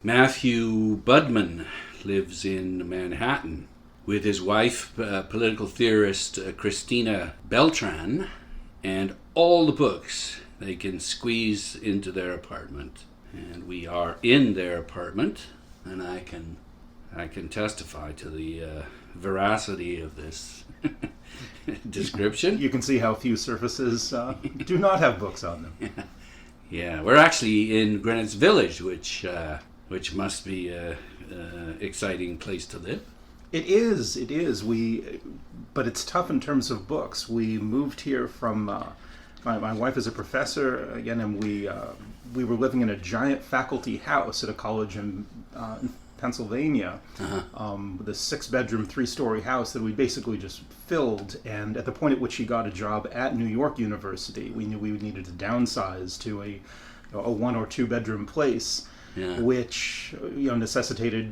Matthew Budman lives in Manhattan with his wife, political theorist Cristina Beltrán, and all the books they can squeeze into their apartment. And we are in their apartment, and I can testify to the veracity of this description. You can see how few surfaces do not have books on them. Yeah, we're actually in Greenwich Village, which must be a exciting place to live. It is. But it's tough in terms of books. We moved here from my wife is a professor again, and we were living in a giant faculty house at a college in Pennsylvania, with a 6-bedroom, 3-story house that we basically just filled. And at the point at which she got a job at New York University, we knew we needed to downsize to a 1 or 2 bedroom place. Yeah. Which necessitated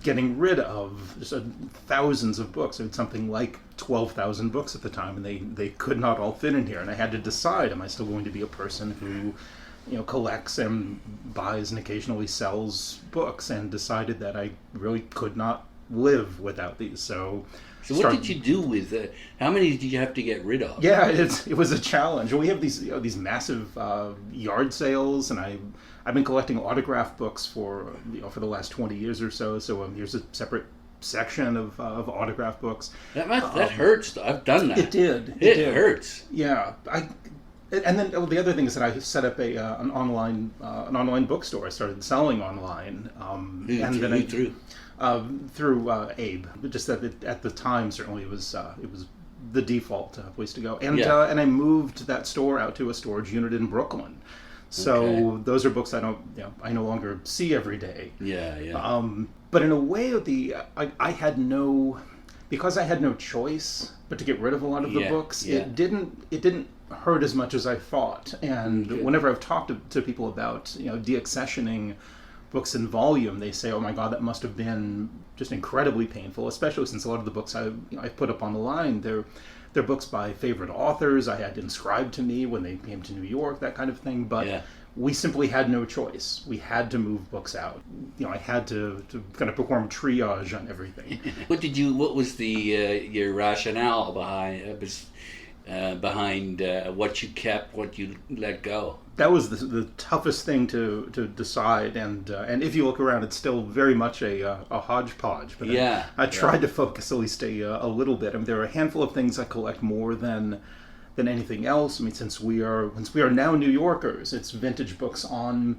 getting rid of just thousands of books. It was something like 12,000 books at the time, and they could not all fit in here. And I had to decide: am I still going to be a person who collects and buys and occasionally sells books? And decided that I really could not live without these. So what did you do with it? How many did you have to get rid of? Yeah, it was a challenge. We have these massive yard sales, and I've been collecting autograph books for the last 20 years or so. So here's a separate section of autograph books. That hurts. I've done that. It did. It hurts. Yeah. And then the other thing is that I set up an online bookstore. I started selling online. Through Abe. Just that at the time, certainly it was the default place to go. And and I moved that store out to a storage unit in Brooklyn. So those are books I no longer see every day. Yeah. But in a way, I had no choice but to get rid of a lot of the books. Yeah. It didn't hurt as much as I thought. And whenever I've talked to people about deaccessioning books in volume, they say, "Oh my God, that must have been just incredibly painful." Especially since a lot of the books I put up on the line, they're books by favorite authors I had inscribed to me when they came to New York, that kind of thing. But we simply had no choice. We had to move books out. I had to kind of perform triage on everything. What was your rationale behind what you kept, what you let go? That was the toughest thing to decide, and if you look around, it's still very much a hodgepodge. But I tried to focus at least a little bit. I mean, there are a handful of things I collect more than anything else. I mean, since we are now New Yorkers, it's vintage books on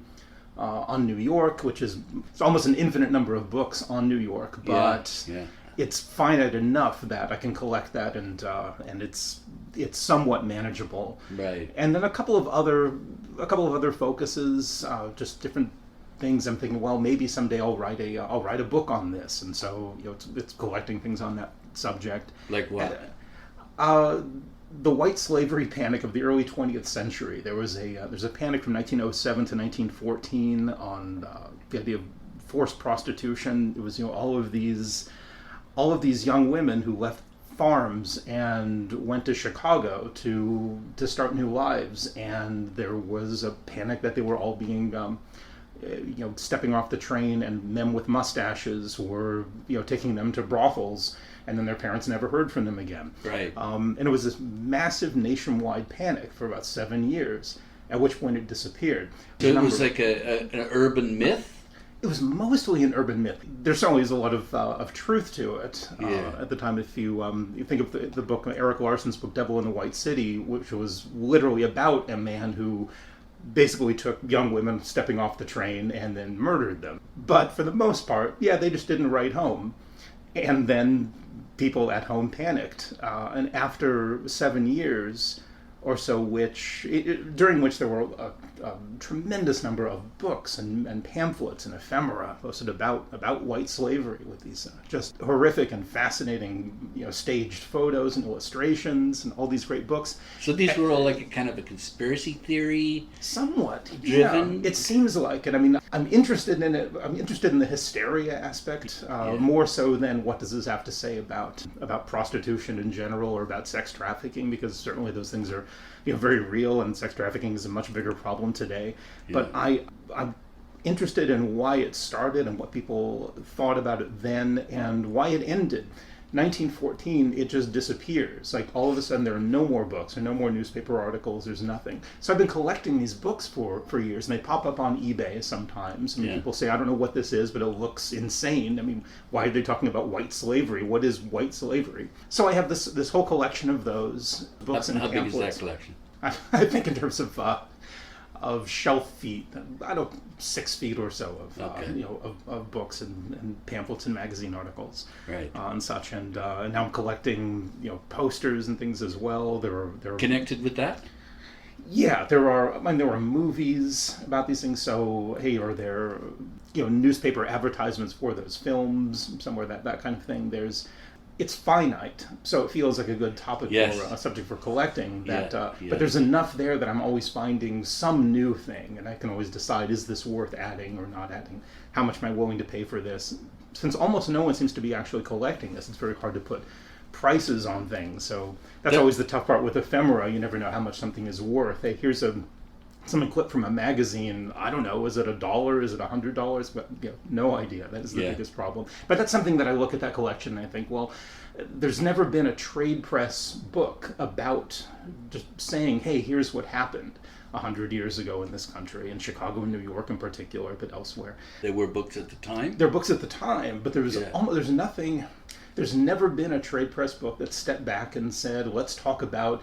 New York, which is almost an infinite number of books on New York. But it's finite enough that I can collect that, and it's somewhat manageable. Right. And then a couple of other focuses, just different things. I'm thinking, well, maybe someday I'll write a book on this, and so it's collecting things on that subject. Like what? The white slavery panic of the early 20th century. There's a panic from 1907 to 1914 on the idea of forced prostitution. It was all of these young women who left farms and went to Chicago to start new lives, and there was a panic that they were all being stepping off the train, and men with mustaches were taking them to brothels, and then their parents never heard from them again. Right. And it was this massive nationwide panic for about 7 years, at which point it disappeared. So it was like an urban myth? It was mostly an urban myth. There certainly is a lot of truth to it. At the time, if you think of the book, Eric Larson's book, Devil in the White City, which was literally about a man who basically took young women stepping off the train and then murdered them. But for the most part, they just didn't write home. And then people at home panicked. And after 7 years or so, during which there were a tremendous number of books and pamphlets and ephemera posted about white slavery, with these just horrific and fascinating staged photos and illustrations and all these great books. So these were all like a kind of a conspiracy theory, somewhat driven. Yeah, it seems like it. I mean, I'm interested in it. I'm interested in the hysteria aspect more so than what does this have to say about prostitution in general or about sex trafficking, because certainly those things are very real, and sex trafficking is a much bigger problem today. Yeah. But interested in why it started and what people thought about it then and why it ended. 1914, it just disappears. Like all of a sudden, there are no more books, or no more newspaper articles. There's nothing. So I've been collecting these books for years, and they pop up on eBay sometimes. And people say, "I don't know what this is, but it looks insane." I mean, why are they talking about white slavery? What is white slavery? So I have this whole collection of those books and pamphlets. How big is that collection? I think in terms of shelf feet, I don't know, 6 feet or so of books and pamphlets and magazine articles, right, and such. And now I'm collecting posters and things as well. There are connected with that. Yeah, there are. I mean, there are movies about these things. So hey, are there newspaper advertisements for those films somewhere, that kind of thing. It's finite, so it feels like a good topic for a subject for collecting. But there's enough there that I'm always finding some new thing, and I can always decide, is this worth adding or not adding? How much am I willing to pay for this? Since almost no one seems to be actually collecting this, it's very hard to put prices on things. So that's always the tough part with ephemera. You never know how much something is worth. Hey, here's something clipped from a magazine. I don't know, is it $1? Is it $100? But no idea. That is the biggest problem. But that's something that I look at that collection and I think, well, there's never been a trade press book about just saying, hey, here's what happened 100 years ago in this country, in Chicago and New York in particular, but elsewhere. They were books at the time? They're books at the time, but there's nothing, there's never been a trade press book that stepped back and said, let's talk about,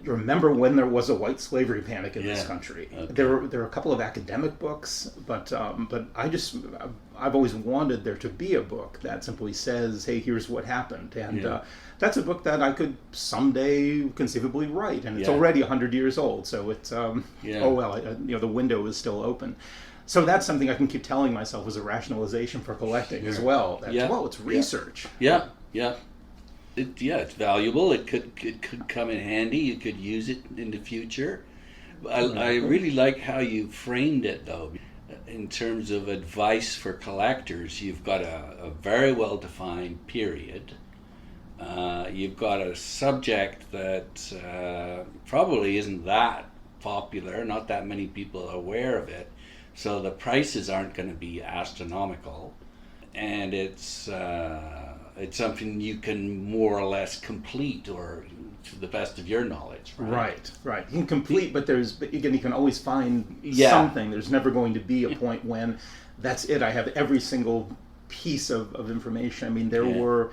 remember when there was a white slavery panic in this country. Okay. There are a couple of academic books, but I've always wanted there to be a book that simply says, hey, here's what happened. And that's a book that I could someday conceivably write, and it's already 100 years old, so it's oh well, the window is still open. So that's something I can keep telling myself as a rationalization for collecting as well. That, well, it's research. It's valuable. It could come in handy. You could use it in the future. I really like how you framed it, though. In terms of advice for collectors, you've got a very well-defined period. You've got a subject that probably isn't that popular. Not that many people are aware of it. So the prices aren't going to be astronomical. And it's something you can more or less complete, or to the best of your knowledge, right? Right. You can complete, but again, you can always find something. There's never going to be a point when that's it. I have every single piece of information. I mean, there were,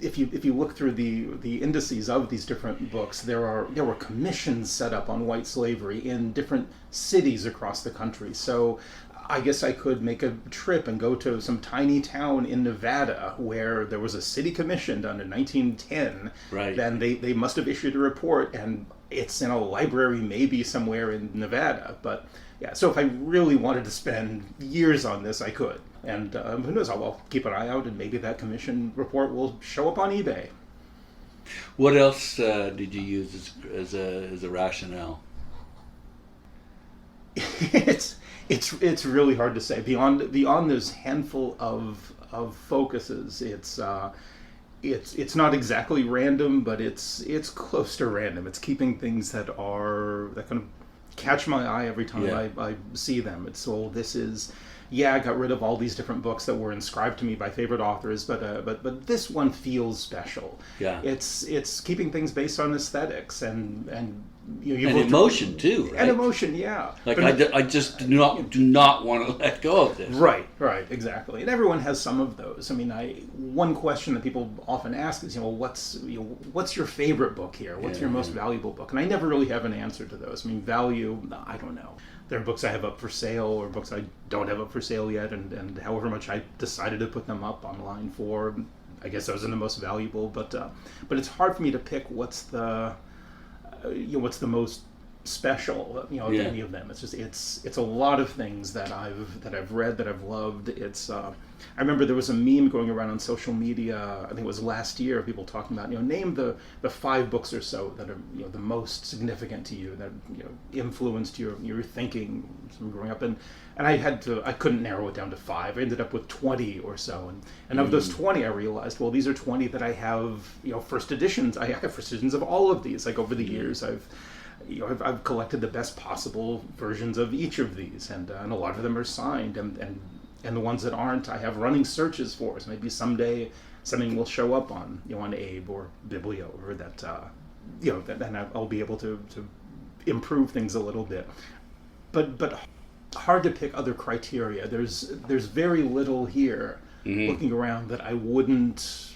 if you look through the indices of these different books, there were commissions set up on white slavery in different cities across the country. So I guess I could make a trip and go to some tiny town in Nevada where there was a city commission done in 1910. Right. Then they must have issued a report, and it's in a library maybe somewhere in Nevada. But so if I really wanted to spend years on this, I could. And who knows, I'll keep an eye out, and maybe that commission report will show up on eBay. What else did you use as a rationale? It's really hard to say. Beyond this handful of focuses, it's not exactly random, but it's close to random. It's keeping things that kind of catch my eye every time I see them. I got rid of all these different books that were inscribed to me by favorite authors, but this one feels special. Yeah, it's keeping things based on aesthetics and emotion too, right? And emotion, yeah. Like I just do not want to let go of this. Right, exactly. And everyone has some of those. I mean, one question that people often ask is, what's your favorite book here? What's your most valuable book? And I never really have an answer to those. I mean, value, I don't know. There are books I have up for sale, or books I don't have up for sale yet, and however much I decided to put them up online for, I guess those are the most valuable. But it's hard for me to pick what's the most special of any of them. It's just it's a lot of things that I've read, that I've loved. I remember there was a meme going around on social media, I think it was last year, people talking about, name the 5 books or so that are the most significant to you, that influenced your thinking from growing up, and I couldn't narrow it down to 5. I ended up with 20 or so, and of those 20 I realized, well, these are 20 that I have first editions. I have first editions of all of these. Like over the years I've collected the best possible versions of each of these, and a lot of them are signed, and the ones that aren't, I have running searches for. So maybe someday something will show up on on Abe or Biblio, or that and I'll be able to improve things a little bit. But hard to pick other criteria. There's very little here looking around that I wouldn't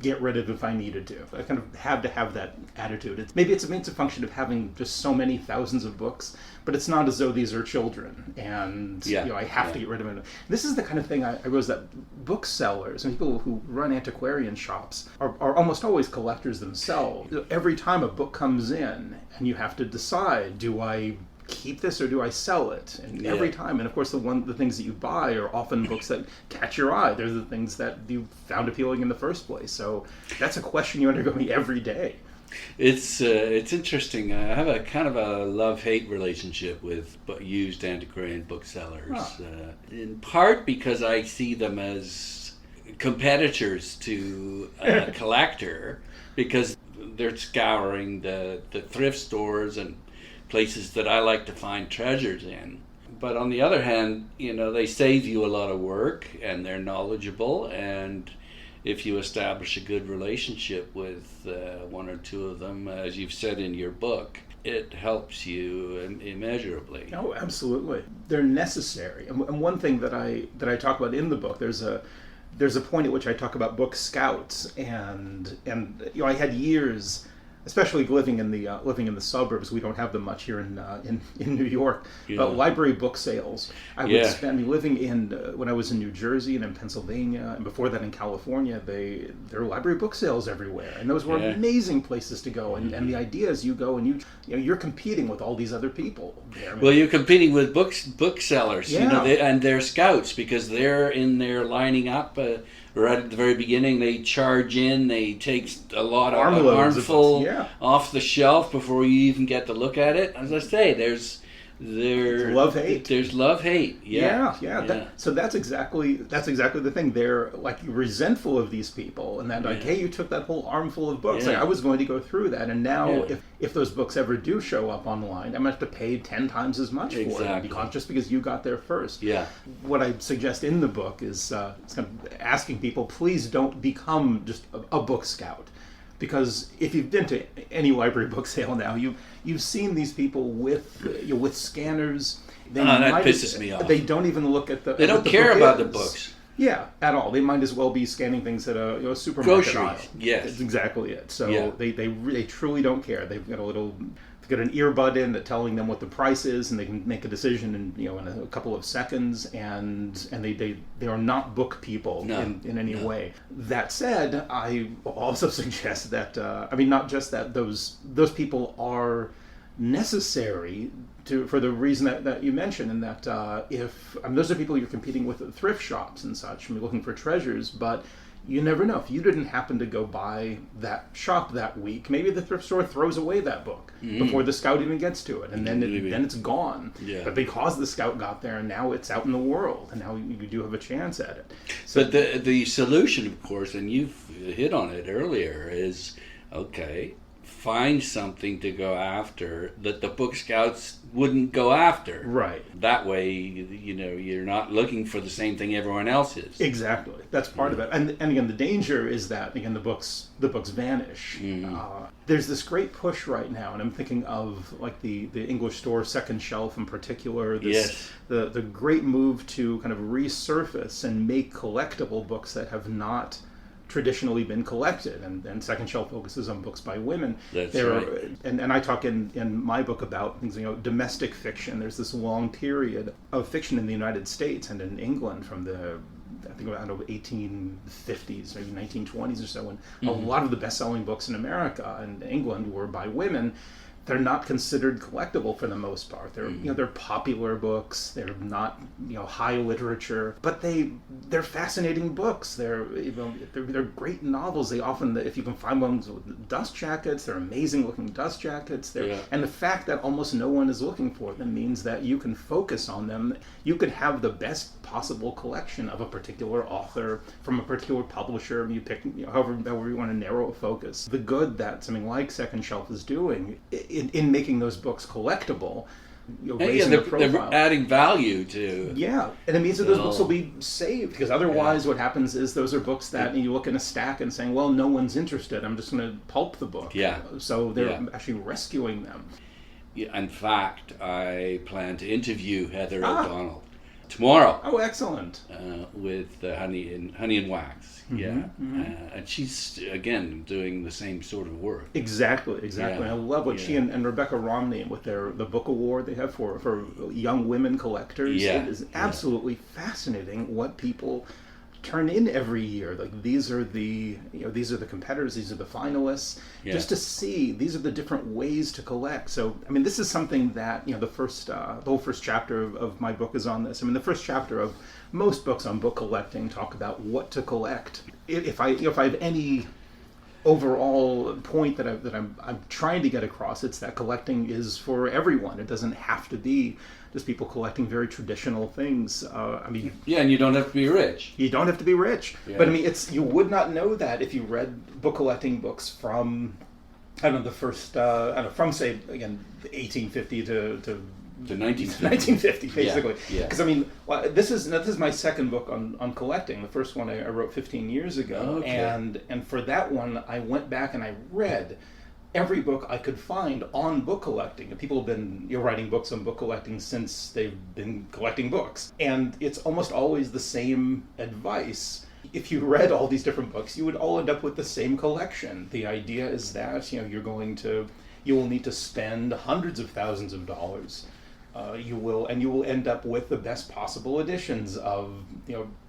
get rid of if I needed to. I kind of have to have that attitude. Maybe it's a function of having just so many thousands of books, but it's not as though these are children and I have to get rid of them. This is the kind of thing I realize that booksellers and people who run antiquarian shops are almost always collectors themselves. Every time a book comes in and you have to decide, do I keep this or do I sell it? And every time, and of course the things that you buy are often books that catch your eye. They're the things that you found appealing in the first place. So that's a question you undergo me every day. It's interesting. I have a kind of a love-hate relationship with used antiquarian booksellers, in part because I see them as competitors to a collector, because they're scouring the thrift stores and places that I like to find treasures in. But on the other hand, they save you a lot of work, and they're knowledgeable, and if you establish a good relationship with one or two of them, as you've said in your book, it helps you immeasurably. Oh, absolutely. They're necessary. And one thing that I talk about in the book, there's a point at which I talk about book scouts, and I had years, especially living in the suburbs. We don't have them much here in New York. But library book sales. I would spend living when I was in New Jersey and in Pennsylvania, and before that in California. There are library book sales everywhere, and those were amazing places to go. And the idea is you go and you're competing with all these other people. Well, you're competing with booksellers, and they're scouts, because they're in there lining up. Right at the very beginning, they charge in. They take a lot of armful off the shelf before you even get to look at it. As I say, there's love-hate. There's love-hate. So that's exactly the thing. They're like resentful of these people, and that hey, you took that whole armful of books. Like, I was going to go through that, and now if those books ever do show up online, I'm going to have to pay 10 times as much for them, just because you got there first. What I suggest in the book is it's kind of asking people, please don't become just a book scout. Because if you've been to any library book sale now, you've seen these people with scanners. That pisses me off. They don't even look at the. They don't care about the books. Yeah, at all. They might as well be scanning things at a supermarket aisle. Yes, that's exactly it. So they truly don't care. They've got an earbud in that telling them what the price is, and they can make a decision in a couple of seconds, and they are not book people in any way. That said, I also suggest that not just that those people are necessary for the reason that you mentioned, and that those are people you're competing with at thrift shops and such, looking for treasures, but you never know. If you didn't happen to go by that shop that week, maybe the thrift store throws away that book before the scout even gets to it, and then it's gone. But because the scout got there, and now it's out in the world, and now you do have a chance at it. So, but the solution, of course, and you've hit on it earlier, is find something to go after that the book scouts wouldn't go after. Right. That way, you're not looking for the same thing everyone else is. Exactly. That's part of it. And again, the danger is that the books vanish. There's this great push right now, and I'm thinking of like the English store Second Shelf in particular. The great move to kind of resurface and make collectible books that have not traditionally been collected, and Second Shelf focuses on books by women. That's right. And I talk in my book about things, domestic fiction. There's this long period of fiction in the United States and in England from the 1850s, maybe 1920s or so, when a lot of the best-selling books in America and England were by women. They're not considered collectible for the most part. They're they're popular books. They're not high literature, but they're fascinating books. They're great novels. They often, if you can find ones with dust jackets, they're amazing looking dust jackets. And the fact that almost no one is looking for them means that you can focus on them. You could have the best possible collection of a particular author from a particular publisher. You pick however you want to narrow a focus. The good that something like Second Shelf is doing in making those books collectible, Yeah, raising their profile. they're adding value to. Yeah, and it means that those books will be saved, because otherwise what happens is those are books that you look in a stack and saying, well, no one's interested, I'm just going to pulp the book. Yeah. So they're actually rescuing them. Yeah, in fact, I plan to interview Heather O'Donnell tomorrow. Oh, excellent. With Honey and Wax. And she's, again, doing the same sort of work. Exactly. Yeah. I love what she and Rebecca Romney, with the book award they have for young women collectors. Yeah. It is absolutely fascinating what people turn in every year. Like, these are the competitors, these are the finalists. Just to see, these are the different ways to collect. So, I mean, this is something that, the whole first chapter of my book is on this. I mean, the first chapter of most books on book collecting talk about what to collect. If I have any overall point that I'm trying to get across, it's that collecting is for everyone. It doesn't have to be just people collecting very traditional things. And you don't have to be rich. You don't have to be rich. Yeah. But I mean, you would not know that if you read book collecting books from, the first, from, say, again, 1850 to 1950, basically. Because this is my second book on collecting. The first one I wrote 15 years ago, and for that one I went back and I read every book I could find on book collecting. And people have been writing books on book collecting since they've been collecting books, and it's almost always the same advice. If you read all these different books, you would all end up with the same collection. The idea is that you will need to spend hundreds of thousands of dollars. You will end up with the best possible editions of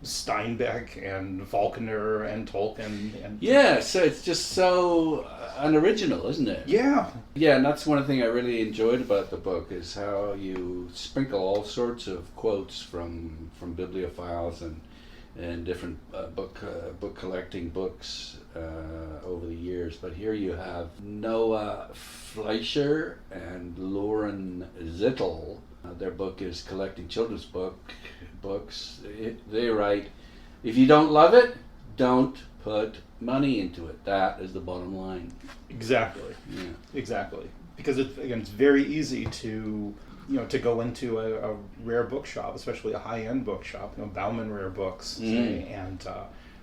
Steinbeck and Faulkner and Tolkien and So it's just so unoriginal, isn't it? Yeah, and that's one thing I really enjoyed about the book, is how you sprinkle all sorts of quotes from bibliophiles and different book collecting books over the years. But here you have Noah Fleischer and Lauren Zittel. Their book is Collecting Children's Books. They write, if you don't love it, don't put money into it. That is the bottom line. Exactly. Yeah. Exactly. Because it's very easy to go into a rare bookshop, especially a high-end bookshop, Bauman Rare Books, say, and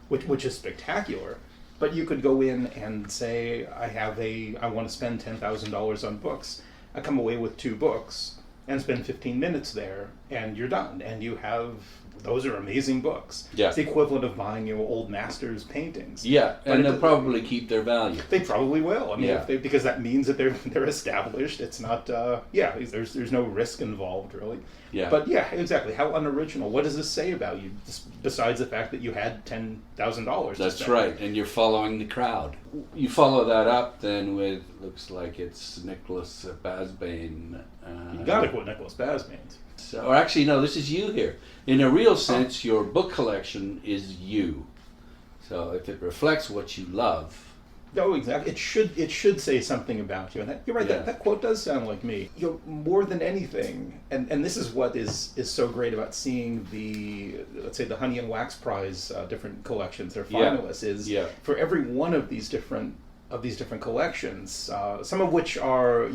which is spectacular. But you could go in and say, I want to spend $10,000 on books. I come away with 2 books and spend 15 minutes there, and you're done. And those are amazing books. Yeah. It's the equivalent of buying old masters' paintings. Yeah, and they'll probably keep their value. They probably will. Because that means that they're established. It's not. There's no risk involved, really. Yeah. But exactly. How unoriginal. What does this say about you, besides the fact that you had $10,000? That's right, and you're following the crowd. You follow that up then with, looks like it's Nicholas Basbane. You got to quote Nicholas Basbane. Or actually, no, this is you here. In a real sense, your book collection is you. So if it reflects what you love. No, exactly. It should say something about you. And you're right, that quote does sound like me. More than anything, and this is what is so great about seeing let's say the Honey and Wax Prize different collections, their finalists, is for every one of these different collections, some of which are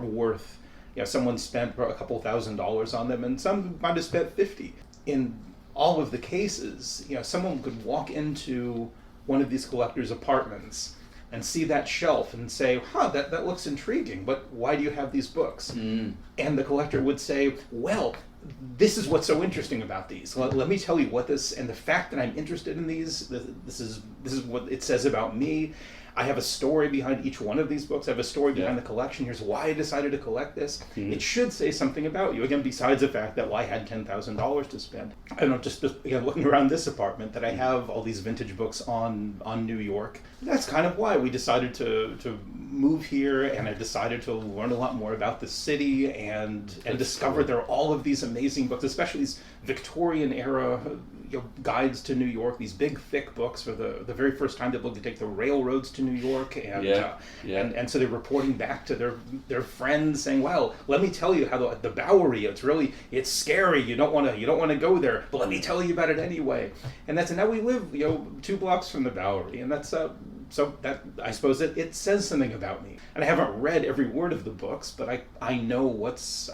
worth, someone spent a couple $1,000s on them, and some might have spent $50. In all of the cases, someone could walk into one of these collectors' apartments and see that shelf and say, that looks intriguing, but why do you have these books? And the collector would say, well, this is what's so interesting about these. Let me tell you what this, and the fact that I'm interested in these, this is what it says about me. I have a story behind each one of these books. I have a story behind the collection. Here's why I decided to collect this. It should say something about you. Again, besides the fact that I had $10,000 to spend. I don't know, just again, looking around this apartment, that I have all these vintage books on New York. That's kind of why we decided to move here, and I decided to learn a lot more about the city and discover there are all of these amazing books, especially these Victorian era guides to New York, these big thick books for the very first time that look to take the railroads to New York, and so they're reporting back to their friends saying, "Well, let me tell you how the Bowery, it's scary. You don't want to go there, but let me tell you about it anyway." And now we live 2 blocks from the Bowery, and that's so that, I suppose it says something about me. And I haven't read every word of the books, but I know what's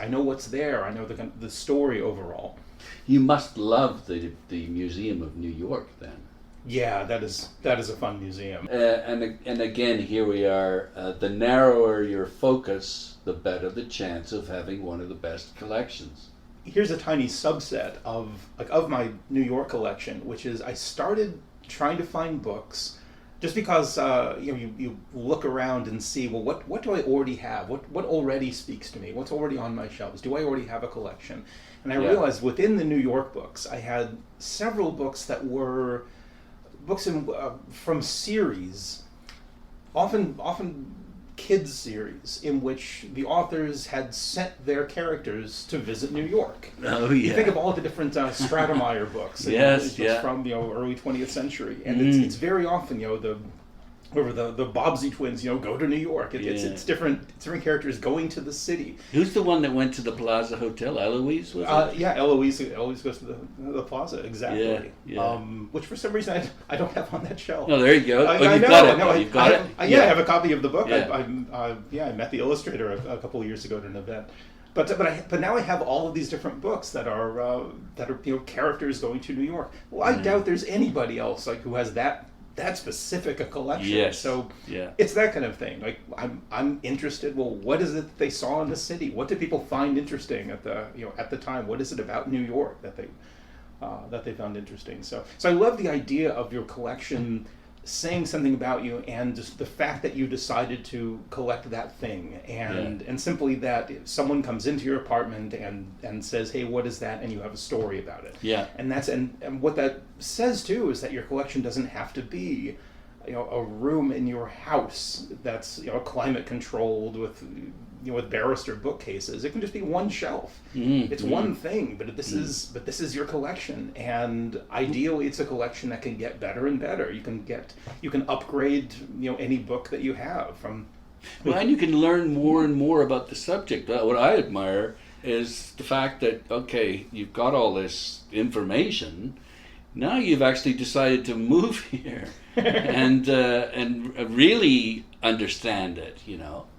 there. I know the story overall. You must love the Museum of New York then. Yeah, that is a fun museum. And again, here we are. The narrower your focus, the better the chance of having one of the best collections. Here's a tiny subset of my New York collection, which is I started trying to find books just because you look around and see, well, what do I already have? What already speaks to me? What's already on my shelves? Do I already have a collection? And I realized within the New York books, I had several books that were books from series, often kids series, in which the authors had sent their characters to visit New York. Oh yeah. You think of all the different Stratemeyer books. Yes, from early 20th century, and it's very often the Bobbsey twins go to New York. It's different characters going to the city. Who's the one that went to the Plaza Hotel? Eloise, was it? Yeah, Eloise goes to the Plaza, exactly. Yeah. Which for some reason I don't have on that shelf. Oh, there you go. You've got it. I have a copy of the book. Yeah. I met the illustrator a couple of years ago at an event. But now I have all of these different books that are characters going to New York. Well, I doubt there's anybody else who has that specific a collection. Yes. So yeah. It's that kind of thing. I'm interested. Well, what is it that they saw in the city? What did people find interesting at the time? What is it about New York that they found interesting? So I love the idea of your collection saying something about you, and just the fact that you decided to collect that thing, and simply that if someone comes into your apartment and says, hey, what is that, and you have a story about it. Yeah. And what that says too is that your collection doesn't have to be a room in your house that's climate controlled with barrister bookcases. It can just be one shelf. It's one thing, but this is your collection, and ideally it's a collection that can get better and better. You can upgrade any book that you have from. Well, and you can learn more and more about the subject. What I admire is the fact that you've got all this information. Now you've actually decided to move here and really understand it,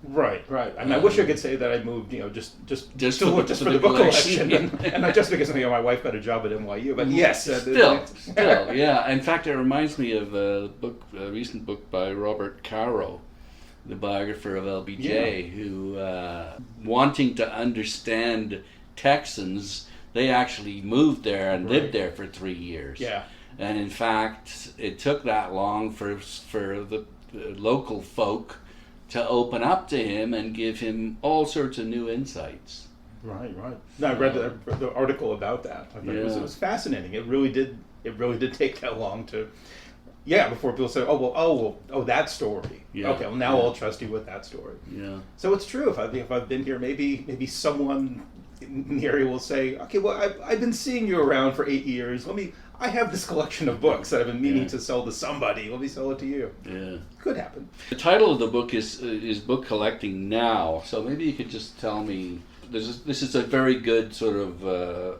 Right. I wish I could say that I moved, just for the book collection, and not just because my wife got a job at NYU. But yes, still, yeah. In fact, it reminds me of a recent book by Robert Caro, the biographer of LBJ, who wanting to understand Texans. They actually moved there and lived there for 3 years. Yeah. And in fact, it took that long for the local folk to open up to him and give him all sorts of new insights. Right. No, I read the article about that. I thought it was fascinating. It really did take that long to. Yeah, before people say, oh, that story. Yeah. Okay, well now I'll trust you with that story. Yeah. So it's true. If I've been here, maybe someone in the area will say, okay, well I've been seeing you around for 8 years. I have this collection of books that I've been meaning to sell to somebody. Let me sell it to you. Yeah. Could happen. The title of the book is Book Collecting Now. So maybe you could just tell me. This is a very good sort of.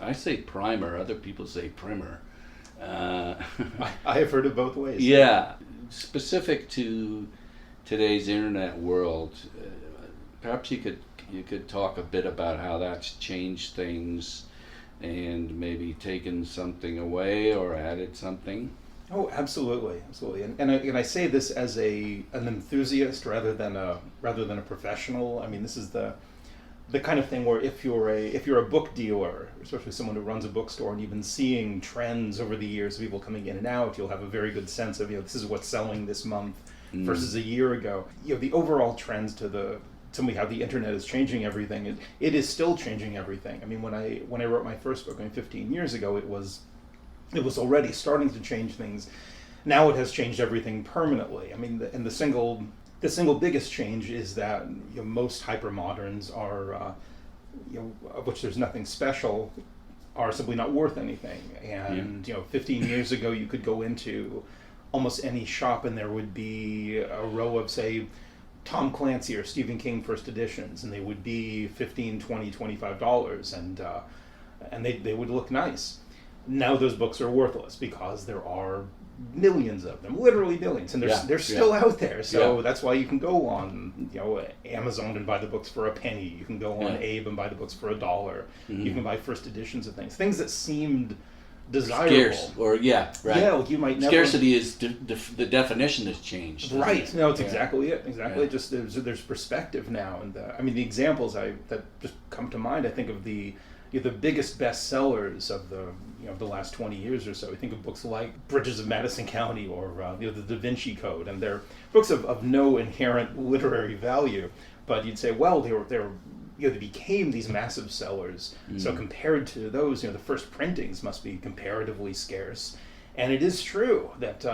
I say primer. Other people say primer. I have heard it both ways. Yeah, specific to today's internet world, perhaps you could talk a bit about how that's changed things, and maybe taken something away or added something. Oh, absolutely. And I say this as an enthusiast rather than a professional. I mean, this is the kind of thing where if you're a book dealer, especially someone who runs a bookstore, and you've been seeing trends over the years of people coming in and out, you'll have a very good sense of this is what's selling this month versus a year ago. The overall trends to how the internet is changing everything. It is still changing everything. I mean, when I wrote my first book 15 years ago, it was already starting to change things. Now it has changed everything permanently. I mean, the single biggest change is that most hypermoderns are, of which there's nothing special, are simply not worth anything. And 15 years ago, you could go into almost any shop and there would be a row of, say, Tom Clancy or Stephen King first editions, and they would be $15, $20, $25, and they would look nice. Now those books are worthless because there are millions of them, literally millions, and they're still out there. So that's why you can go on, Amazon and buy the books for a penny. You can go on Abe and buy the books for $1. Mm-hmm. You can buy first editions of things that seemed desirable. Scarce, or you might never. Scarcity is the definition has changed. Right. No, it's exactly it. Exactly. Yeah. Just there's perspective now, and the examples that just come to mind. I think of the biggest bestsellers of the last 20 years or so. We think of books like Bridges of Madison County or the Da Vinci Code, and they're books of no inherent literary value, but you'd say, well, they became these massive sellers. So compared to those, the first printings must be comparatively scarce. And it is true that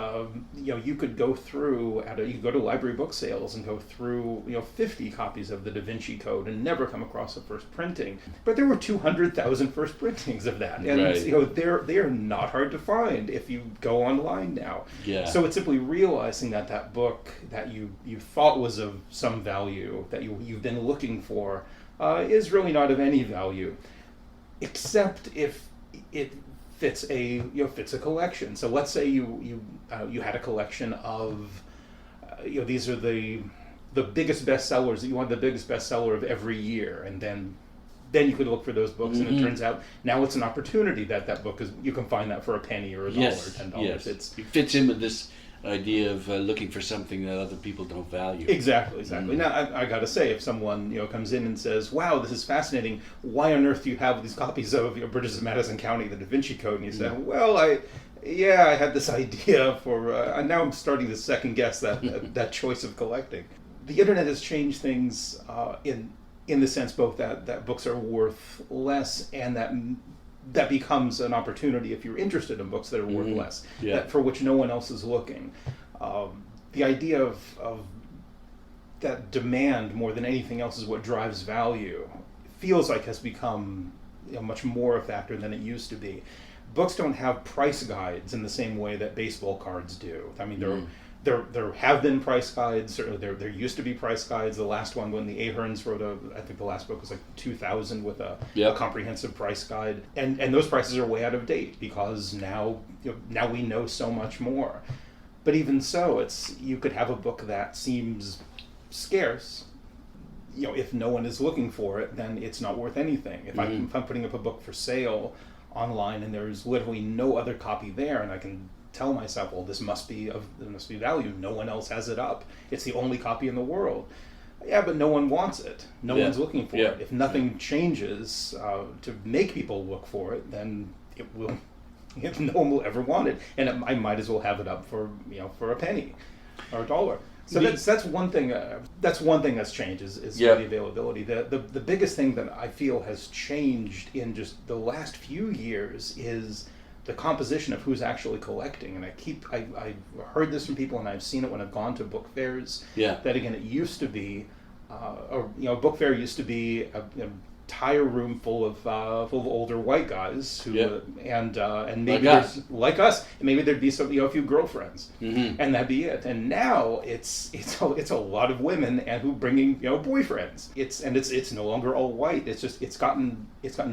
you could go through you could go to library book sales and go through 50 copies of the Da Vinci Code and never come across a first printing. But there were 200,000 first printings of that, and they are not hard to find if you go online now. Yeah. So it's simply realizing that book that you thought was of some value, that you've been looking for, is really not of any value, except if it fits a collection. So let's say you had a collection of these are the biggest bestsellers that you want, the biggest bestseller of every year, and then you could look for those books, and it turns out now it's an opportunity that book you can find that for a penny or $1 or $10. Yes. It fits in with this idea of looking for something that other people don't value. Exactly. Now, I got to say, if someone comes in and says, "Wow, this is fascinating. Why on earth do you have these copies of Bridges of Madison County, the Da Vinci Code?" And you say, "Well, I had this idea for, and now I'm starting to second guess that choice of collecting." The internet has changed things in the sense both that books are worth less, and that becomes an opportunity if you're interested in books that are worth less, that for which no one else is looking. The idea of that demand more than anything else is what drives value. Feels like has become much more a factor than it used to be. Books don't have price guides in the same way that baseball cards do. I mean, there have been price guides. Certainly, there used to be price guides. The last one, when the Aherns wrote I think the last book was like 2000 with a comprehensive price guide, and those prices are way out of date because now we know so much more. But even so, you could have a book that seems scarce. If no one is looking for it, then it's not worth anything. If I'm putting up a book for sale online and there's literally no other copy there, and I can tell myself, well, this must be value. No one else has it up. It's the only copy in the world. Yeah, but no one wants it. No one's looking for it. If nothing changes to make people look for it, then it will. No one will ever want it, and I might as well have it up for a penny or $1. So that's one thing. That's one thing that's changed is the availability. The biggest thing that I feel has changed in just the last few years is the composition of who's actually collecting. And I've heard this from people, and I've seen it when I've gone to book fairs. Yeah. That again, it used to be, a book fair used to be a entire room full of older white guys who and maybe like us, and maybe there'd be a few girlfriends, and that'd be it. And now it's a lot of women and who bringing boyfriends. It's no longer all white. It's gotten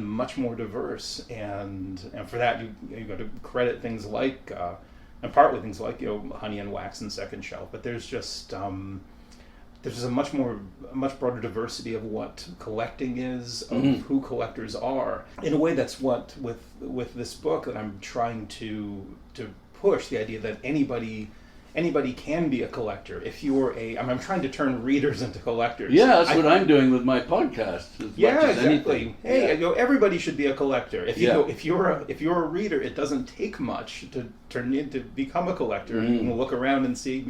much more diverse, and for that you got to credit things like and partly things like Honey and Wax and Second Shelf. But there's just a much broader diversity of what collecting is, of who collectors are. In a way, that's what with this book that I'm trying to push, the idea that anybody can be a collector. If you're I'm trying to turn readers into collectors. Yeah, that's what I'm doing with my podcast. Exactly. Hey, everybody should be a collector. If you're a reader, it doesn't take much to become a collector. You can look around and see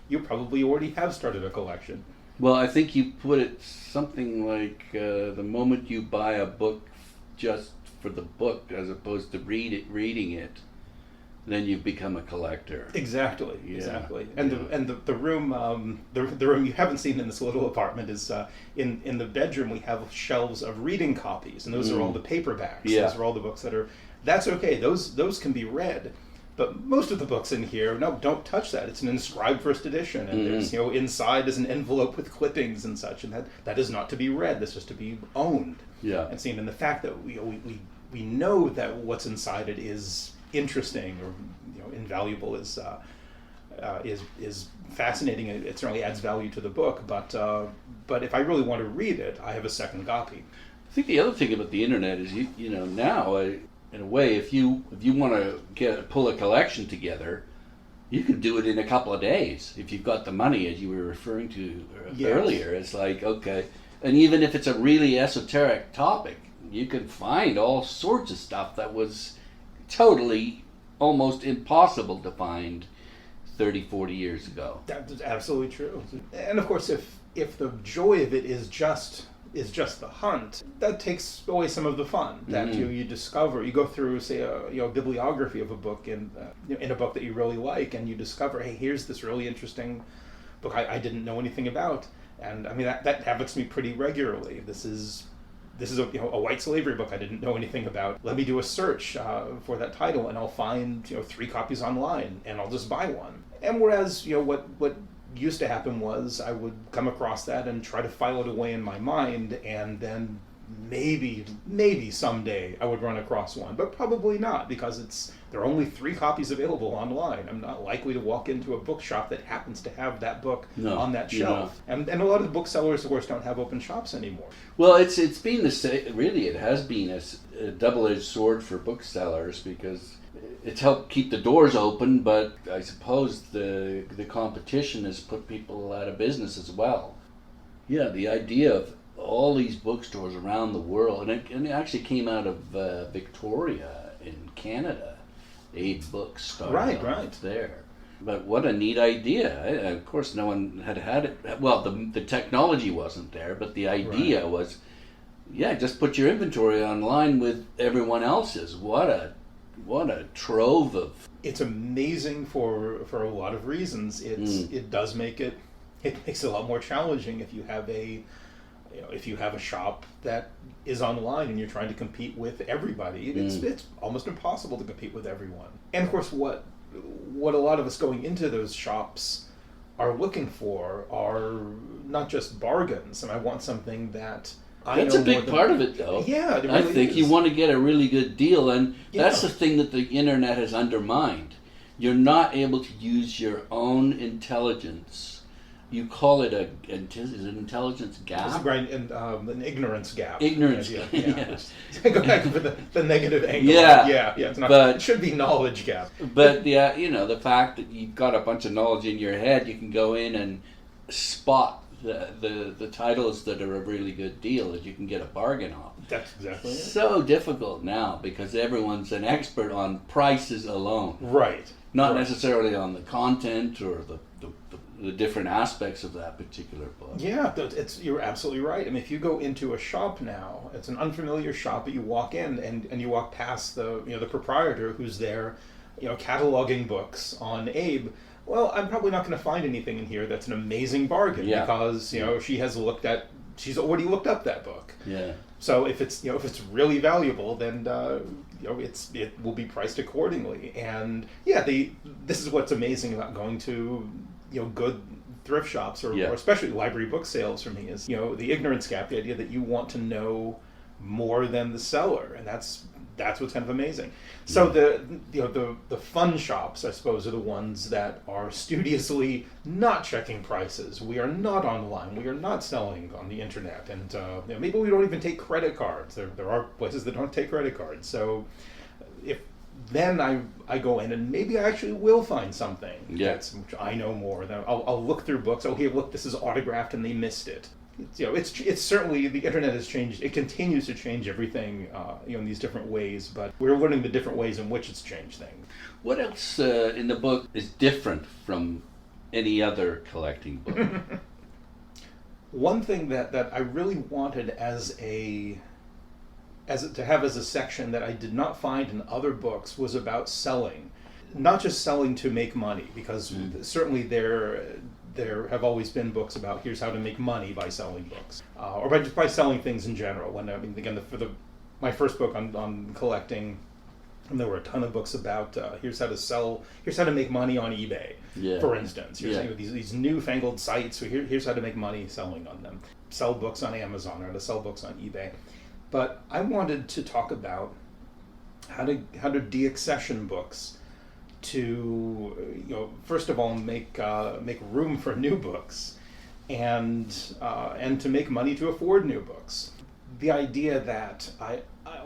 you probably already have started a collection. Well, I think you put it something like the moment you buy a book just for the book as opposed to reading it, then you become a collector. Exactly. And the room the room you haven't seen in this little apartment is in the bedroom we have shelves of reading copies, and those are all the paperbacks. Those are all the books that's okay. Those can be read. But most of the books in here, no, don't touch that. It's an inscribed first edition, and there's inside is an envelope with clippings and such, and that is not to be read. That's just to be owned and seen. And the fact that we know that what's inside it is interesting or invaluable is fascinating. It certainly adds value to the book, but if I really want to read it, I have a second copy. I think the other thing about the internet is now in a way, if you want to pull a collection together, you can do it in a couple of days if you've got the money, as you were referring to earlier. It's like, okay, and even if it's a really esoteric topic, you can find all sorts of stuff that was totally almost impossible to find 30, 40 years ago. That's absolutely true. And of course, if the joy of it is just the hunt, that takes away some of the fun that you discover. You go through, say, a bibliography of a book in a book that you really like, and you discover, hey, here's this really interesting book I didn't know anything about. And I mean, that happens to me pretty regularly. This is a white slavery book I didn't know anything about. Let me do a search for that title, and I'll find 3 copies online, and I'll just buy one. And whereas what used to happen was I would come across that and try to file it away in my mind, and then maybe someday I would run across one, but probably not, because there are only 3 copies available online. I'm not likely to walk into a bookshop that happens to have that book on that shelf. And a lot of the booksellers, of course, don't have open shops anymore. Well, it's been it has been a double-edged sword for booksellers, because it's helped keep the doors open, but I suppose the competition has put people out of business as well. Yeah, the idea of all these bookstores around the world, and it actually came out of Victoria in Canada. Abe Books started right there. But what a neat idea. Of course, no one had it. Well, the technology wasn't there, but the idea was, just put your inventory online with everyone else's. What a trove of... It's amazing for a lot of reasons. It does make it makes it a lot more challenging if you have a shop that is online and you're trying to compete with everybody. It's almost impossible to compete with everyone. And of course, what a lot of us going into those shops are looking for are not just bargains. And I want something that that's a big part of it, though. Yeah, it really I think is. You want to get a really good deal, and that's the thing that the internet has undermined. You're not able to use your own intelligence. You call it an intelligence gap? An ignorance gap. Ignorance gap, yes. Go back to the negative angle. Yeah. It's not, it should be knowledge gap. But the fact that you've got a bunch of knowledge in your head, you can go in and spot the titles that are a really good deal that you can get a bargain off. That's exactly it. So difficult now because everyone's an expert on prices alone. Right. Not necessarily on the content or the different aspects of that particular book. Yeah, you're absolutely right. I mean, if you go into a shop now, it's an unfamiliar shop, but you walk in and you walk past the proprietor who's there, cataloging books on Abe. Well, I'm probably not going to find anything in here that's an amazing bargain because she's already looked up that book. Yeah. So if it's really valuable, then it will be priced accordingly. And this is what's amazing about going to good thrift shops or especially library book sales for me is the ignorance gap, the idea that you want to know more than the seller, and that's what's kind of amazing. So the fun shops, I suppose, are the ones that are studiously not checking prices. We are not online. We are not selling on the internet, and maybe we don't even take credit cards. There are places that don't take credit cards. So then I go in and maybe I actually will find something which I know more. Then I'll look through books. Oh, here, look, this is autographed and they missed it. It's certainly, the internet has changed. It continues to change everything, in these different ways. But we're learning the different ways in which it's changed things. What else in the book is different from any other collecting book? One thing that I really wanted to have as a section that I did not find in other books was about selling. Not just selling to make money, because certainly there have always been books about here's how to make money by selling books, or by selling things in general. My first book on collecting, and there were a ton of books about here's how to make money on eBay, for instance. Here's these newfangled sites. So here's how to make money selling on them. Sell books on Amazon or to sell books on eBay. But I wanted to talk about how to deaccession books to, first of all make room for new books, and to make money to afford new books. The idea that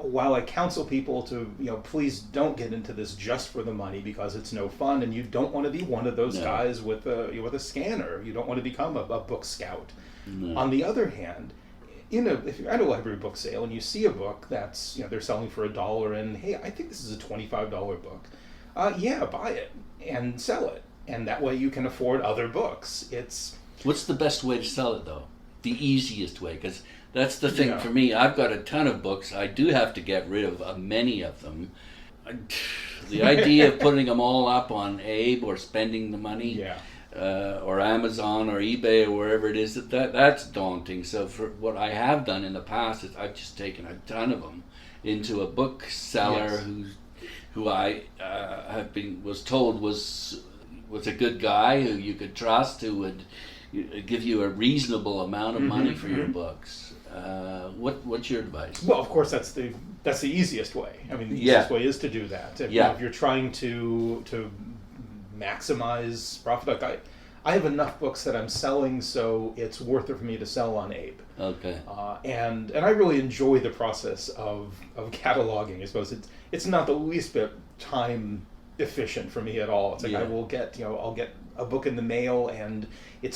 while I counsel people to, please don't get into this just for the money because it's no fun, and you don't want to be one of those guys with a scanner. You don't want to become a book scout. No. On the other hand, if you're at a library book sale and you see a book that's, they're selling for $1, and hey, I think this is a $25 book. Buy it and sell it, and that way you can afford other books. What's the best way to sell it, though? The easiest way, because that's the thing for me. I've got a ton of books. I do have to get rid of many of them. The idea of putting them all up on Abe or spending the money, or Amazon or eBay or wherever it is, that's daunting. So for what I have done in the past is I've just taken a ton of them into a bookseller who I was told was a good guy who you could trust, who would give you a reasonable amount of money for your books. What's your advice? Well, of course, that's the easiest way. I mean, the easiest way is to do that. If you're trying to maximize profit, like I have enough books that I'm selling, so it's worth it for me to sell on Abe. Okay. And I really enjoy the process of cataloging. I suppose it's not the least bit time efficient for me at all. It's like I'll get a book in the mail, and it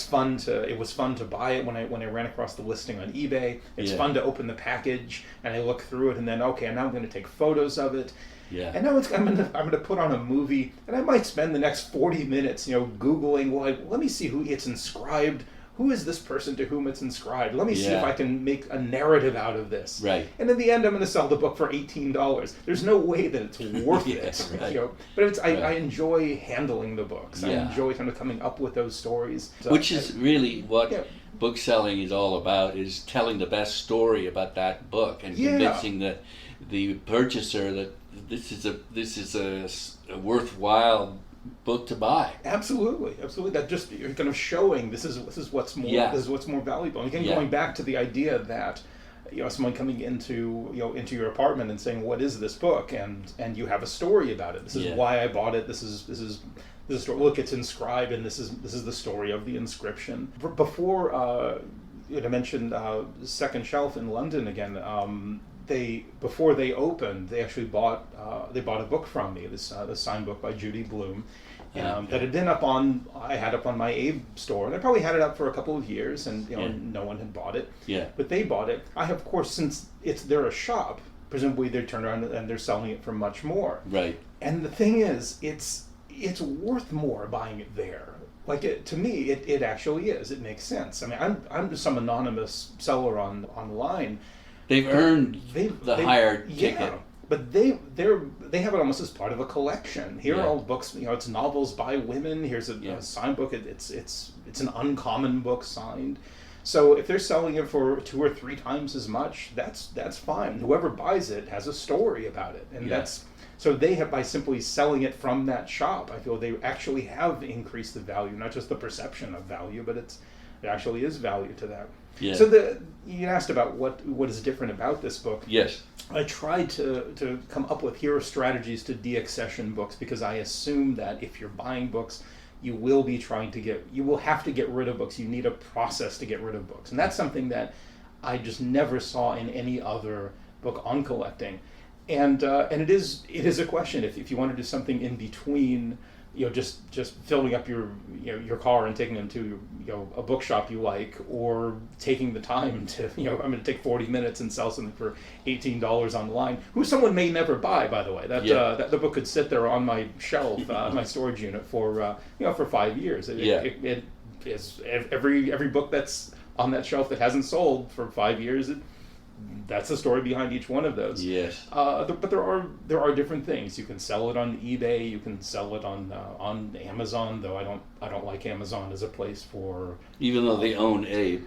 was fun to buy it when I ran across the listing on eBay. It's fun to open the package and I look through it, and then now I'm going to take photos of it. Yeah. And now I'm going to put on a movie, and I might spend the next 40 minutes, Googling, let me see who it's inscribed. Who is this person to whom it's inscribed? Let me see if I can make a narrative out of this. Right. And in the end, I'm going to sell the book for $18. There's no way that it's worth it. Right. But I enjoy handling the books. I enjoy kind of coming up with those stories. So which is really what book selling is all about, is telling the best story about that book and convincing the purchaser that this is a worthwhile book to buy. Absolutely. That just, you're kind of showing this is what's more this is what's more valuable. And again, going back to the idea that someone coming into your apartment and saying, what is this book, and you have a story about it. This is why I bought it. This is a story. Look, it's inscribed, and this is the story of the inscription. Before I mentioned Second Shelf in London again. Before they opened, they actually bought a book from me, this signed book by Judy Blume, that had been I had up on my Abe store, and I probably had it up for a couple of years, and no one had bought it. Yeah. But they bought it. I have, of course, since they're a shop, presumably they turn around and they're selling it for much more. Right. And the thing is, it's worth more buying it there. Like to me, it actually is. It makes sense. I mean, I'm just some anonymous seller online. They've earned the higher ticket. Yeah, but they have it almost as part of a collection. Here are all books. It's novels by women. Here's a signed book. It's an uncommon book signed. So if they're selling it for 2 or 3 times as much, that's fine. Whoever buys it has a story about it, and that's. So they have, by simply selling it from that shop, I feel they actually have increased the value, not just the perception of value, but it actually is value to that. Yeah. So you asked about what is different about this book. Yes. I tried to come up with here are strategies to deaccession books, because I assume that if you're buying books, you will have to get rid of books. You need a process to get rid of books, and that's something that I just never saw in any other book on collecting. And it is a question if you want to do something in between, just filling up your car and taking them to a bookshop you like, or taking the time to I'm going to take 40 minutes and sell something for $18 online, who someone may never buy, by the way. That the book could sit there on my shelf, my storage unit for 5 years. It is every book that's on that shelf that hasn't sold for 5 years. That's the story behind each one of those. Yes. But there are different things. You can sell it on eBay. You can sell it on Amazon. Though I don't like Amazon as a place for. Even though they own Abe.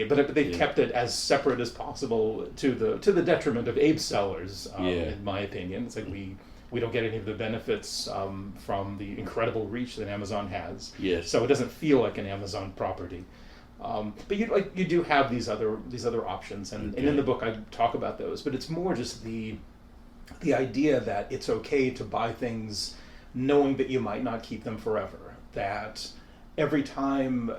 But they've kept it as separate as possible to the detriment of Abe sellers. In my opinion, it's like we don't get any of the benefits from the incredible reach that Amazon has. Yes. So it doesn't feel like an Amazon property. But you do have these other options, and in the book I talk about those. But it's more just the the idea that it's okay to buy things knowing that you might not keep them forever. That every time,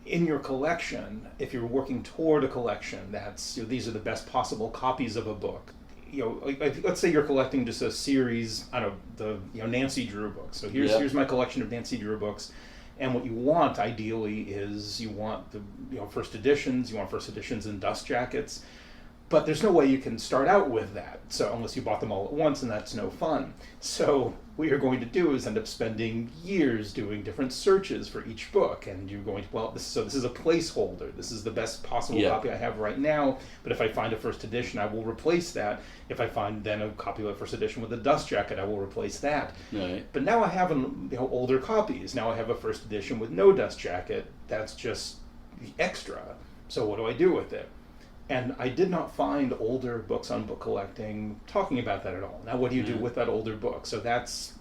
in your collection, if you're working toward a collection, that's, these are the best possible copies of a book. Let's say you're collecting just a series, I don't know, the Nancy Drew books. So here's my collection of Nancy Drew books, and what you want ideally is you want the first editions. You want first editions in dust jackets, but there's no way you can start out with that. So unless you bought them all at once, and that's no fun. So what you're going to do is end up spending years doing different searches for each book, and you're going to, this is a placeholder. This is the best possible copy I have right now, but if I find a first edition, I will replace that. If I find then a copy of a first edition with a dust jacket, I will replace that. Right. But now I have older copies. Now I have a first edition with no dust jacket. That's just extra. So what do I do with it? And I did not find older books on book collecting talking about that at all. Now, what do you do with that older book? So that's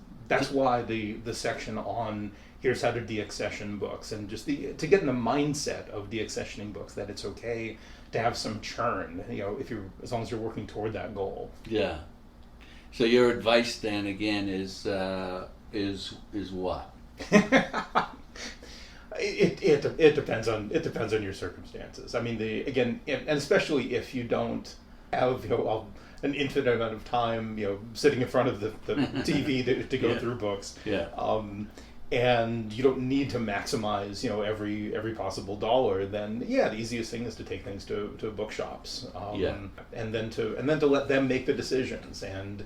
why the section on here's how to deaccession books, and just to get in the mindset of deaccessioning books, that it's okay to have some churn, as long as you're working toward that goal. Yeah. So your advice then again is what? It depends on your circumstances. I mean, and especially if you don't have an infinite amount of time sitting in front of the TV to go through books. Yeah. And you don't need to maximize every possible dollar. Then the easiest thing is to take things to bookshops. And then to let them make the decisions. And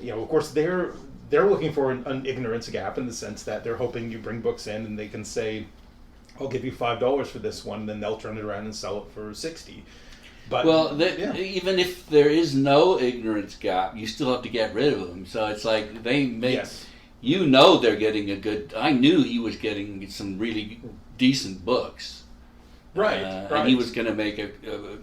of course they're looking for an ignorance gap, in the sense that they're hoping you bring books in and they can say, I'll give you $5 for this one, then they'll turn it around and sell it for $60. But even if there is no ignorance gap, you still have to get rid of them. So it's like they make, they're getting a good. I knew he was getting some really decent books, right? And he was going to make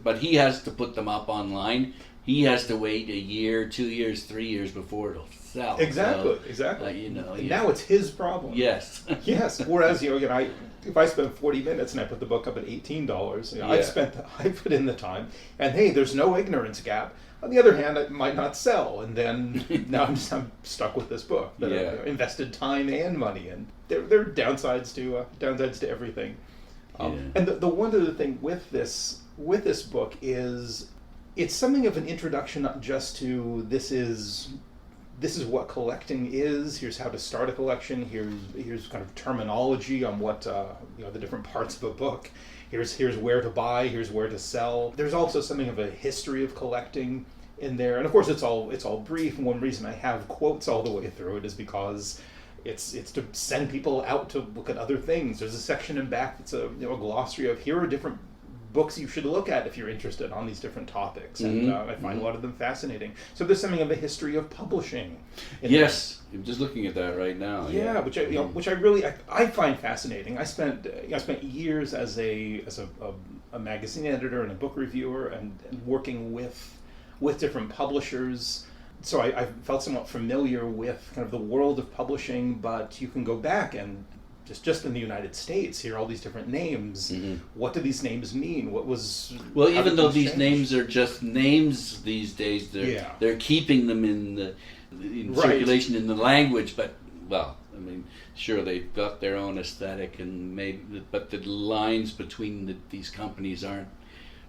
but he has to put them up online. He has to wait a year, 2 years, 3 years before it'll sell. Exactly. Now it's his problem. Yes. Yes. Whereas if I spend 40 minutes and I put the book up at $18, I put in the time, and hey, there's no ignorance gap. On the other hand, it might not sell, and then now I'm stuck with this book that I invested time and money in. There are downsides to everything. And the one other thing with this book is, it's something of an introduction, not just to this is what collecting is. Here's how to start a collection. Here's kind of terminology on what the different parts of a book. Here's where to buy. Here's where to sell. There's also something of a history of collecting in there, and of course it's all brief. And one reason I have quotes all the way through it is because it's to send people out to look at other things. There's a section in back that's a glossary of here are different books you should look at if you're interested on these different topics, and I find a lot of them fascinating. So there's something of a history of publishing. Yes, I'm just looking at that right now. Yeah, which I really find fascinating. I spent years as a magazine editor and a book reviewer, and working with different publishers. So I felt somewhat familiar with kind of the world of publishing, but you can go back and just in the United States, hear all these different names. What do these names mean? Even though these names are just names these days, they're keeping them in circulation in the language. But sure, they've got their own aesthetic, but the lines between these companies aren't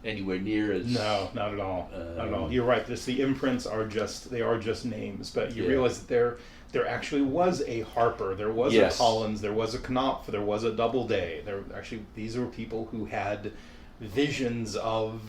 anywhere near as. No, not at all. Not at all. You're right. The imprints are just names, but you realize that there actually was a Harper, there was a Collins, there was a Knopf, there was a Doubleday. These were people who had visions of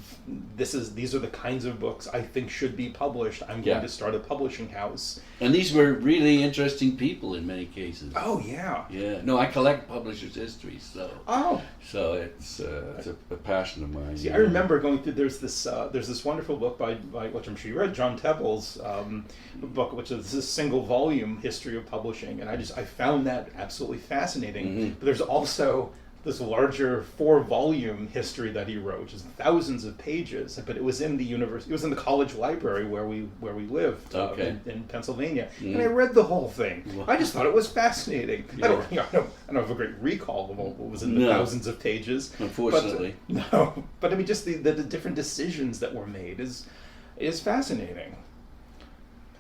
these are the kinds of books I think should be published. I'm going to start a publishing house. And these were really interesting people in many cases. Oh yeah. Yeah. No, I collect publishers' histories, so it's a passion of mine. See, I remember going through. There's this wonderful book by which I'm sure you read, John Tebble's book, which is this single volume history of publishing, and I found that absolutely fascinating. But there's also this larger 4-volume history that he wrote, which is thousands of pages, but it was in the college library where we lived in Pennsylvania, and I read the whole thing. Wow. I just thought it was fascinating. I don't have a great recall of what was in the thousands of pages, unfortunately. But I mean, just the different decisions that were made is fascinating.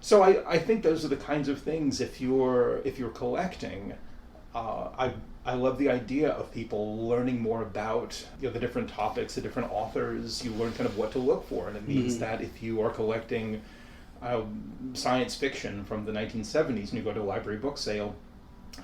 So I think those are the kinds of things, if you're collecting, I love the idea of people learning more about the different topics, the different authors. You learn kind of what to look for, and it means that if you are collecting science fiction from the 1970s and you go to a library book sale,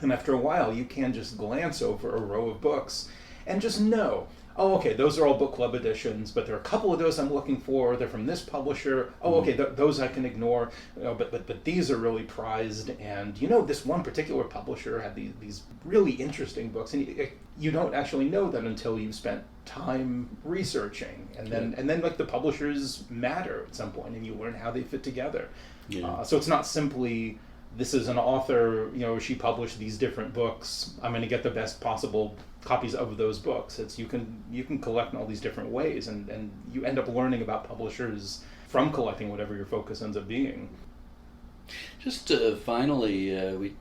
and after a while you can just glance over a row of books and just know, oh, okay, those are all book club editions, but there are a couple of those I'm looking for. They're from this publisher. Oh, okay, those I can ignore. But these are really prized. And this one particular publisher had these really interesting books, and you don't actually know that until you've spent time researching, and then like the publishers matter at some point, and you learn how they fit together. Yeah. So it's not simply, this is an author, she published these different books, I'm going to get the best possible copies of those books. It's you can collect in all these different ways, and you end up learning about publishers from collecting whatever your focus ends up being. Just finally,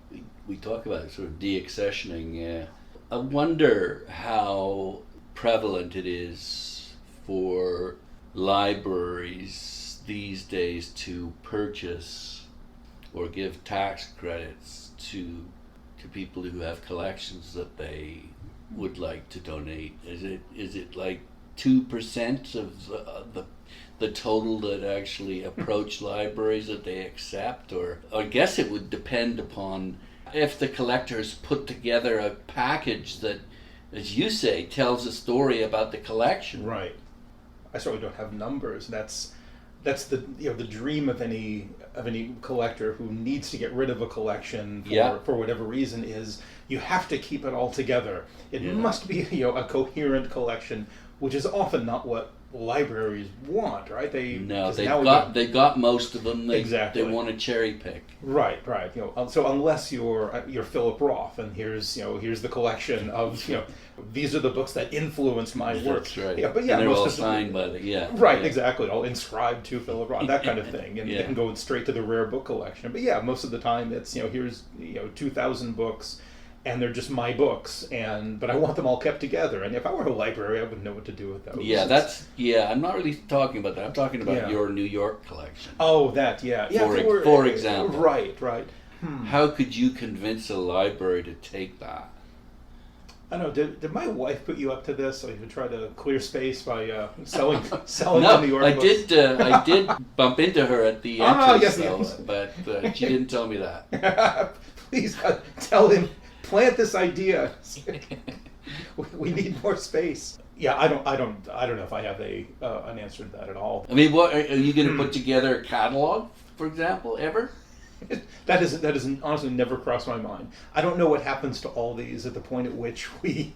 we talk about sort of deaccessioning. I wonder how prevalent it is for libraries these days to purchase or give tax credits to people who have collections that they would like to donate. Is it like 2% of the total that actually approach libraries that they accept? Or I guess it would depend upon if the collectors put together a package that, as you say, tells a story about the collection. Right. I certainly don't have numbers. That's the the dream of any collector who needs to get rid of a collection for whatever reason, is you have to keep it all together. It must be a coherent collection, which is often not what libraries want, right? They've got most of them. They want to cherry pick. Right. So unless you're Philip Roth, and here's the collection of these are the books that influenced my work. That's right. But and they're all signed by the exactly, all inscribed to Philip Roth, that kind of thing, and they can go straight to the rare book collection. But most of the time it's here's 2,000 books, and they're just my books, but I want them all kept together. And if I were a library, I wouldn't know what to do with those. I'm not really talking about that. I'm talking about your New York collection. Oh, that, For example. Right. How could you convince a library to take that? I don't know. Did my wife put you up to this? So you would try to clear space by selling the New York books? I did bump into her at the entrance, but she didn't tell me that. Please tell him. Plant this idea. We need more space. Yeah, I don't know if I have an answer to that at all. I mean, what are you going to put together a catalog, for example, ever? That has honestly never crossed my mind. I don't know what happens to all these at the point at which we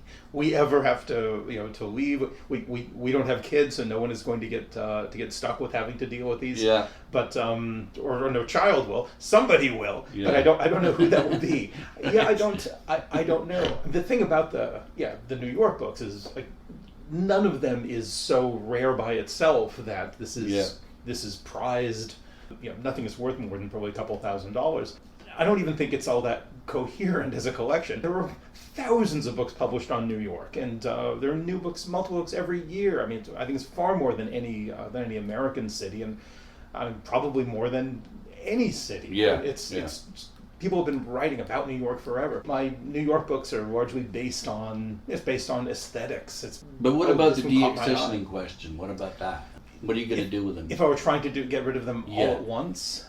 ever have to to leave. We don't have kids, so no one is going to get stuck with having to deal with these. Yeah. But or no child will. Somebody will. Yeah. But I don't know who that will be. I don't know. The thing about the New York books is none of them is so rare by itself that this is prized. Nothing is worth more than probably a couple $1,000s. I don't even think it's all that coherent as a collection. There are thousands of books published on New York, and there are new books, multiple books every year. I mean, I think it's far more than any American city, and probably more than any city. Yeah, it's people have been writing about New York forever. My New York books are largely based on aesthetics. But what about the deaccessioning question? What about that? What are you going to do with them? If I were trying to get rid of them all at once,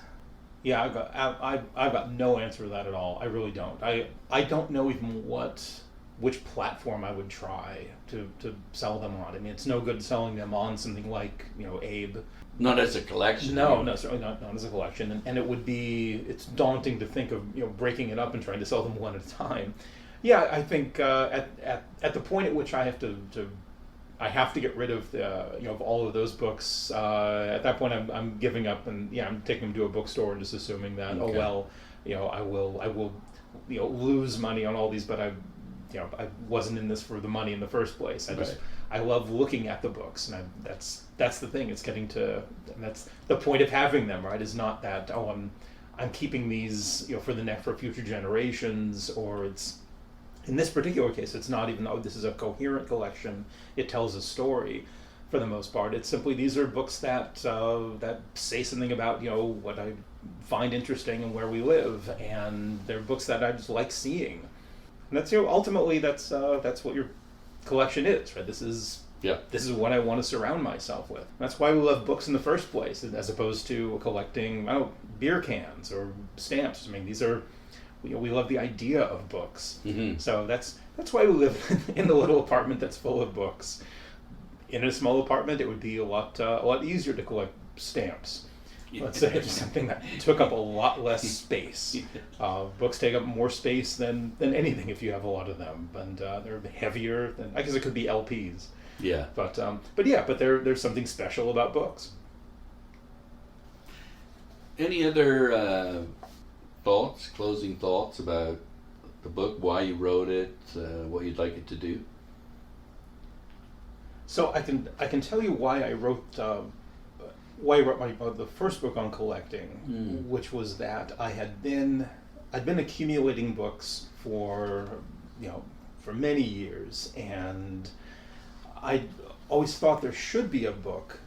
I've got no answer to that at all. I really don't. I don't know even which platform I would try to sell them on. I mean, it's no good selling them on something like Abe. Not as a collection. No, certainly not as a collection. And it's daunting to think of breaking it up and trying to sell them one at a time. Yeah, I think at the point at which I have to get rid of of all of those books. At that point, I'm giving up, and I'm taking them to a bookstore and just assuming that I will lose money on all these, but I wasn't in this for the money in the first place. I love looking at the books, and that's the thing. It's getting to, and that's the point of having them, right? Is not that I'm keeping these for future generations, or it's. In this particular case, it's not even, this is a coherent collection. It tells a story for the most part. It's simply, these are books that say something about, what find interesting and where we live, and they're books that I just like seeing. And that's, you know, ultimately that's what your collection is, right? This is what I want to surround myself with. That's why we love books in the first place, as opposed to collecting beer cans or stamps. I mean, these are, we love the idea of books. Mm-hmm. So that's why we live in the little apartment that's full of books. In a small apartment, it would be a lot easier to collect stamps. Let's say it's something that took up a lot less space. Books take up more space than anything if you have a lot of them, and they're heavier than, I guess it could be LPs. Yeah. But there's something special about books. Any other closing thoughts about the book, why you wrote it, what you'd like it to do? So I can tell you why I wrote the first book on collecting, which was that I'd been accumulating books for many years, and I always thought there should be a book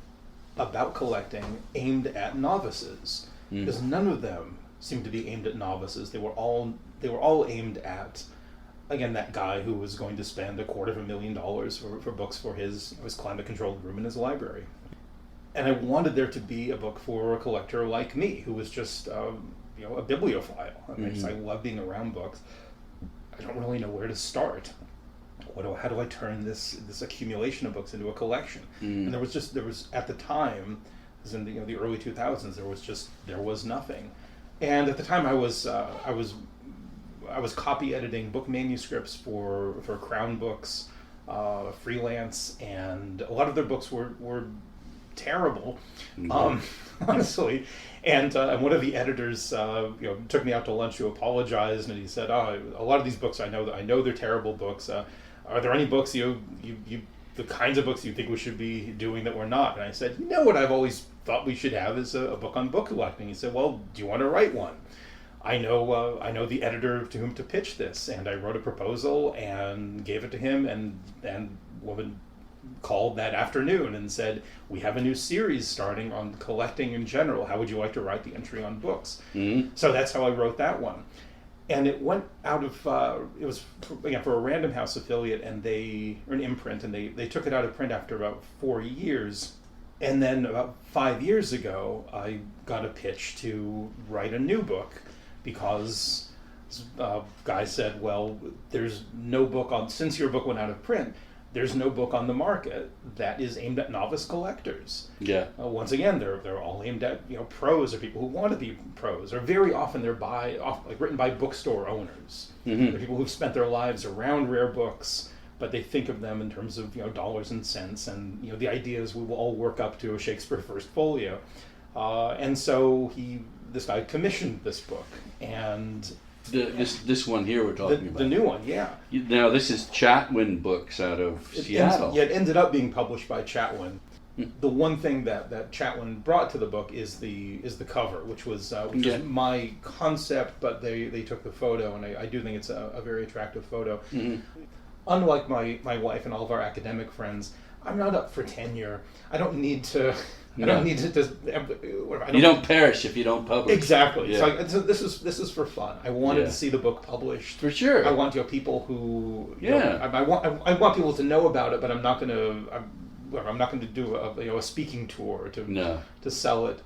about collecting aimed at novices, because none of them seemed to be aimed at novices. They were all aimed at, again, that guy who was going to spend $250,000 for books for his climate-controlled room in his library. And I wanted there to be a book for a collector like me, who was just a bibliophile. I mean, I love being around books. I don't really know where to start. How do I turn this accumulation of books into a collection? And there was at the time, as in the early 2000s, there was nothing. And at the time, I was copy editing book manuscripts for Crown Books, freelance, and a lot of their books were terrible, honestly. And one of the editors, took me out to lunch to apologize, and he said, "Oh, a lot of these books I know they're terrible books. Are there any books the kinds of books you think we should be doing that we're not?" And I said, "You know what I've always thought we should have is a book on book collecting." He said, "Well, do you want to write one?" I know the editor to whom to pitch this, and I wrote a proposal and gave it to him, and woman called that afternoon and said, "We have a new series starting on collecting in general. How would you like to write the entry on books?" So that's how I wrote that one. And it went out of, it was for a Random House affiliate, or an imprint, and they took it out of print after about 4 years. And then about 5 years ago, I got a pitch to write a new book, because guy said, "Well, there's no book since your book went out of print, there's no book on the market that is aimed at novice collectors." Yeah. Once again, they're all aimed at pros, or people who want to be pros, or very often they're written by bookstore owners. They're people who've spent their lives around rare books, but they think of them in terms of dollars and cents, and the idea is we will all work up to a Shakespeare First Folio. And so this guy commissioned this book, and this one here we're talking about. The new one, yeah. Now this is Chatwin Books out of Seattle. It ended up being published by Chatwin. The one thing that Chatwin brought to the book is the cover, which was my concept, but they took the photo, and I do think it's a very attractive photo. Unlike my wife and all of our academic friends, I'm not up for tenure. I don't need to. I don't need to just. You don't perish if you don't publish. Exactly. Yeah. So this is for fun. I wanted to see the book published. For sure. I want people who. I want people to know about it, but I'm not going to do a speaking tour to sell it.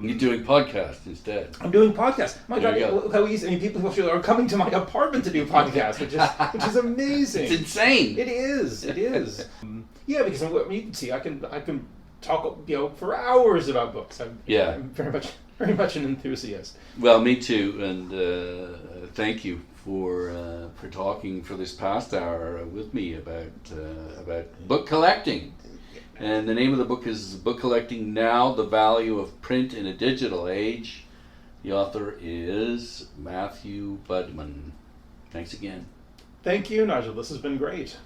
You're doing podcasts instead. I'm doing podcasts. My God, how easy! I mean, people are coming to my apartment to do podcasts, which is amazing. It's insane. It is. Yeah, because you can see, I can talk for hours about books. I'm very much an enthusiast. Well, me too, and thank you for talking for this past hour with me about book collecting. And the name of the book is Book Collecting Now, The Value of Print in a Digital Age. The author is Matthew Budman. Thanks again. Thank you, Nigel. This has been great.